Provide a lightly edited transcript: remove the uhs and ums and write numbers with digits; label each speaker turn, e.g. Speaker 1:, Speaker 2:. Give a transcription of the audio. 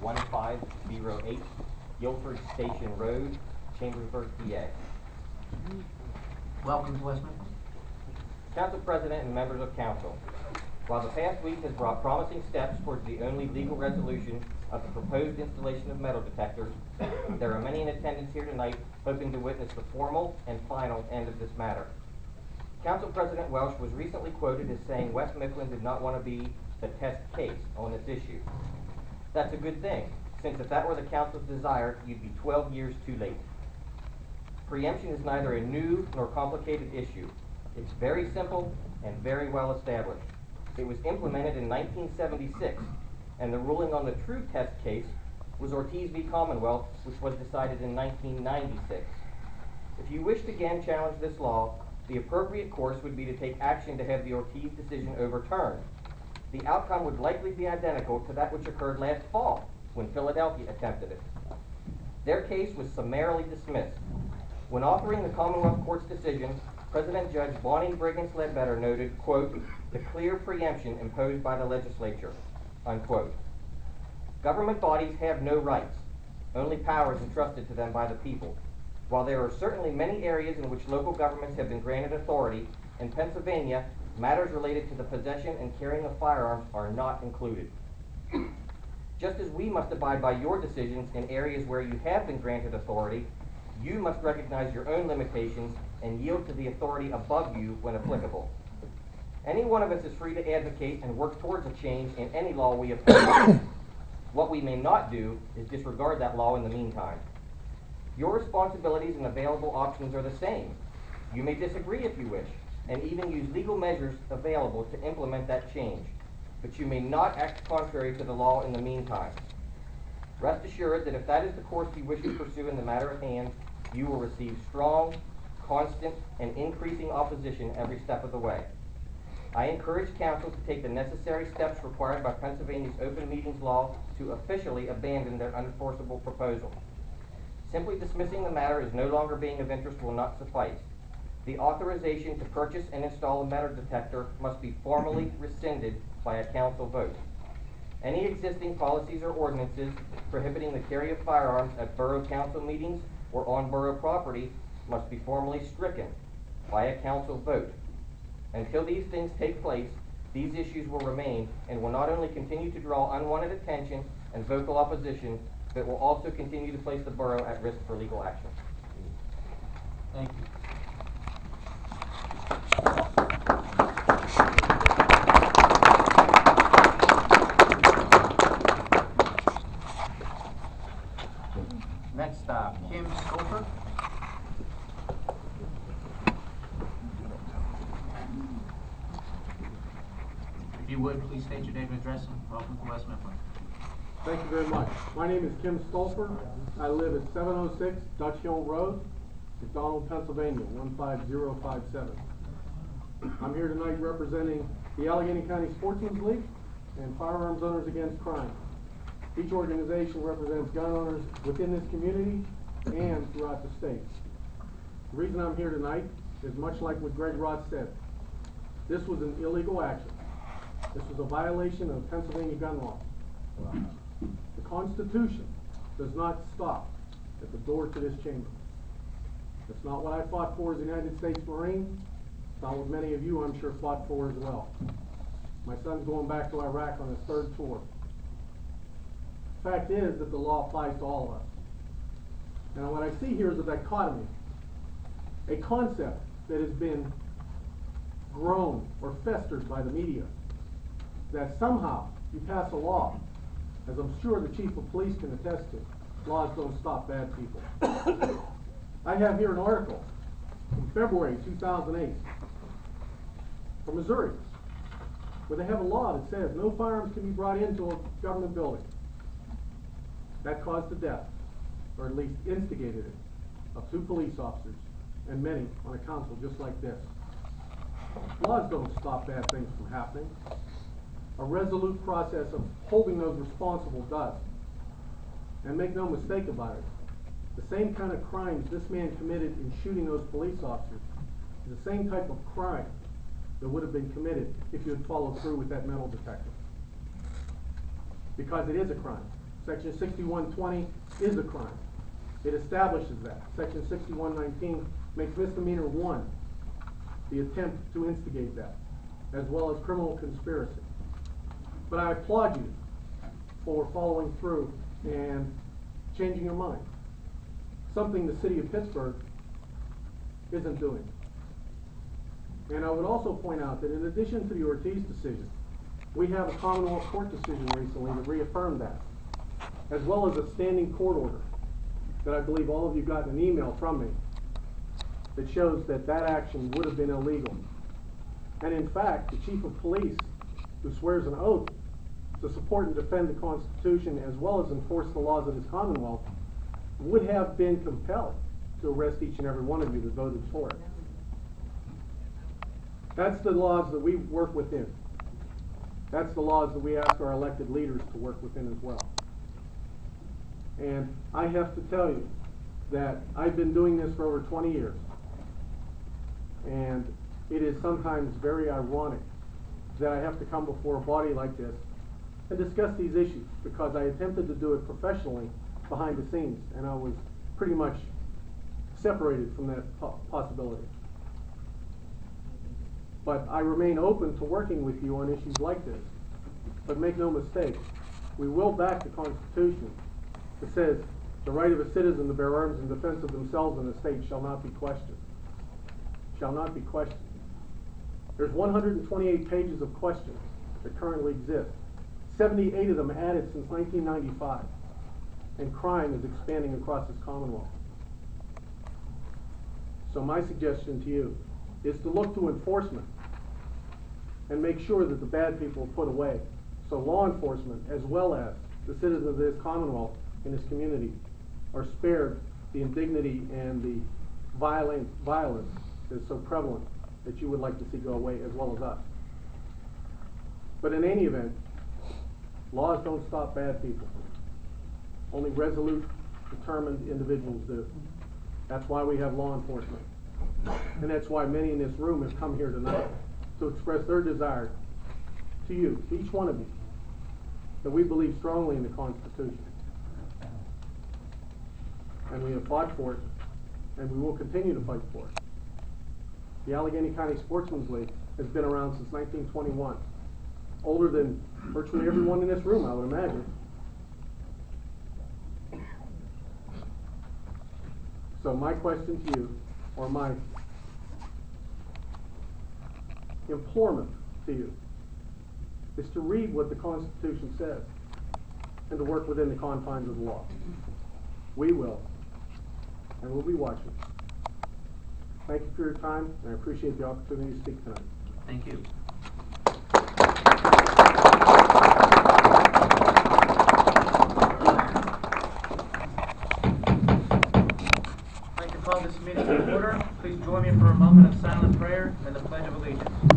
Speaker 1: 1508 Guilford Station Road, Chambersburg, PA.
Speaker 2: Welcome to West Mifflin.
Speaker 1: Council President and members of council, while the past week has brought promising steps towards the only legal resolution of the proposed installation of metal detectors, there are many in attendance here tonight hoping to witness the formal and final end of this matter. Council President Welsh was recently quoted as saying West Mifflin did not want to be the test case on this issue. That's a good thing, since if that were the council's desire, you'd be 12 years too late. Preemption is neither a new nor complicated issue. It's very simple and very well established. It was implemented in 1976, and the ruling on the true test case was Ortiz v. Commonwealth, which was decided in 1996. If you wish to again challenge this law, the appropriate course would be to take action to have the Ortiz decision overturned. The outcome would likely be identical to that which occurred last fall, when Philadelphia attempted it. Their case was summarily dismissed. When authoring the Commonwealth Court's decision, President Judge Bonnie Brigham Ledbetter noted, quote, the clear preemption imposed by the legislature, unquote. Government bodies have no rights, only powers entrusted to them by the people. While there are certainly many areas in which local governments have been granted authority, in Pennsylvania, matters related to the possession and carrying of firearms are not included. Just as we must abide by your decisions in areas where you have been granted authority, you must recognize your own limitations and yield to the authority above you when applicable. Any one of us is free to advocate and work towards a change in any law we oppose. What we may not do is disregard that law in the meantime. Your responsibilities and available options are the same. You may disagree if you wish, and even use legal measures available to implement that change, but you may not act contrary to the law in the meantime. Rest assured that if that is the course you wish to pursue in the matter at hand, you will receive strong, constant, and increasing opposition every step of the way. I encourage council to take the necessary steps required by Pennsylvania's open meetings law to officially abandon their unenforceable proposal. Simply dismissing the matter as no longer being of interest will not suffice. The authorization to purchase and install a metal detector must be formally rescinded by a council vote. Any existing policies or ordinances prohibiting the carry of firearms at borough council meetings or on borough property must be formally stricken by a council vote. Until these things take place, these issues will remain and will not only continue to draw unwanted attention and vocal opposition, but will also continue to place the borough at risk for legal action.
Speaker 2: Thank you. Next, Kim Stofler. If you would, please state your name and address and welcome to West Mifflin.
Speaker 3: Thank you very much. My name is Kim Stofler. I live at 706 Dutch Hill Road, McDonald, Pennsylvania, 15057. I'm here tonight representing the Allegheny County Sportsman's League and Firearms Owners Against Crime. Each organization represents gun owners within this community and throughout the state. The reason I'm here tonight is much like what Greg Rotz said. This was an illegal action. This was a violation of Pennsylvania gun law. The Constitution does not stop at the door to this chamber. That's not what I fought for as a United States Marine. It's not what many of you, I'm sure, fought for as well. My son's going back to Iraq on his third tour. Fact is that the law applies to all of us. And what I see here is a dichotomy, a concept that has been grown or festered by the media, that somehow you pass a law, as I'm sure the chief of police can attest to, laws don't stop bad people. I have here an article from February 2008 from Missouri, where they have a law that says no firearms can be brought into a government building. That caused the death, or at least instigated it, of 2 police officers and many on a council just like this. Laws don't stop bad things from happening. A resolute process of holding those responsible does. And make no mistake about it, the same kind of crimes this man committed in shooting those police officers is the same type of crime that would have been committed if you had followed through with that metal detector. Because it is a crime. Section 6120 is a crime. It establishes that. Section 6119 makes misdemeanor 1 the attempt to instigate that, as well as criminal conspiracy. But I applaud you for following through and changing your mind. Something the city of Pittsburgh isn't doing. And I would also point out that in addition to the Ortiz decision, we have a Commonwealth Court decision recently that reaffirmed that, as well as a standing court order that I believe all of you got an email from me that shows that that action would have been illegal. And in fact, the chief of police, who swears an oath to support and defend the Constitution as well as enforce the laws of this Commonwealth, would have been compelled to arrest each and every one of you that voted for it. That's the laws that we work within. That's the laws that we ask our elected leaders to work within as well. And I have to tell you that I've been doing this for over 20 years. And it is sometimes very ironic that I have to come before a body like this and discuss these issues, because I attempted to do it professionally behind the scenes, and I was pretty much separated from that possibility. But I remain open to working with you on issues like this. But make no mistake, we will back the Constitution that says the right of a citizen to bear arms in defense of themselves and the state shall not be questioned. Shall not be questioned. There's 128 pages of questions that currently exist. 78 of them added since 1995. And crime is expanding across this Commonwealth. So my suggestion to you is to look to enforcement and make sure that the bad people are put away, so law enforcement, as well as the citizens of this Commonwealth and this community, are spared the indignity and the violence that is so prevalent that you would like to see go away, as well as us. But in any event, laws don't stop bad people. Only resolute, determined individuals do. That's why we have law enforcement. And that's why many in this room have come here tonight to express their desire to you, each one of you, that we believe strongly in the Constitution. And we have fought for it, and we will continue to fight for it. The Allegheny County Sportsman's League has been around since 1921. Older than virtually everyone in this room, I would imagine. So my question to you, or my implorement to you, is to read what the Constitution says and to work within the confines of the law. We will, and we'll be watching. Thank you for your time, and I appreciate the opportunity to speak tonight.
Speaker 2: Thank you. I'd like to call this meeting to order. Please join me for a moment of silent prayer and the Pledge of Allegiance.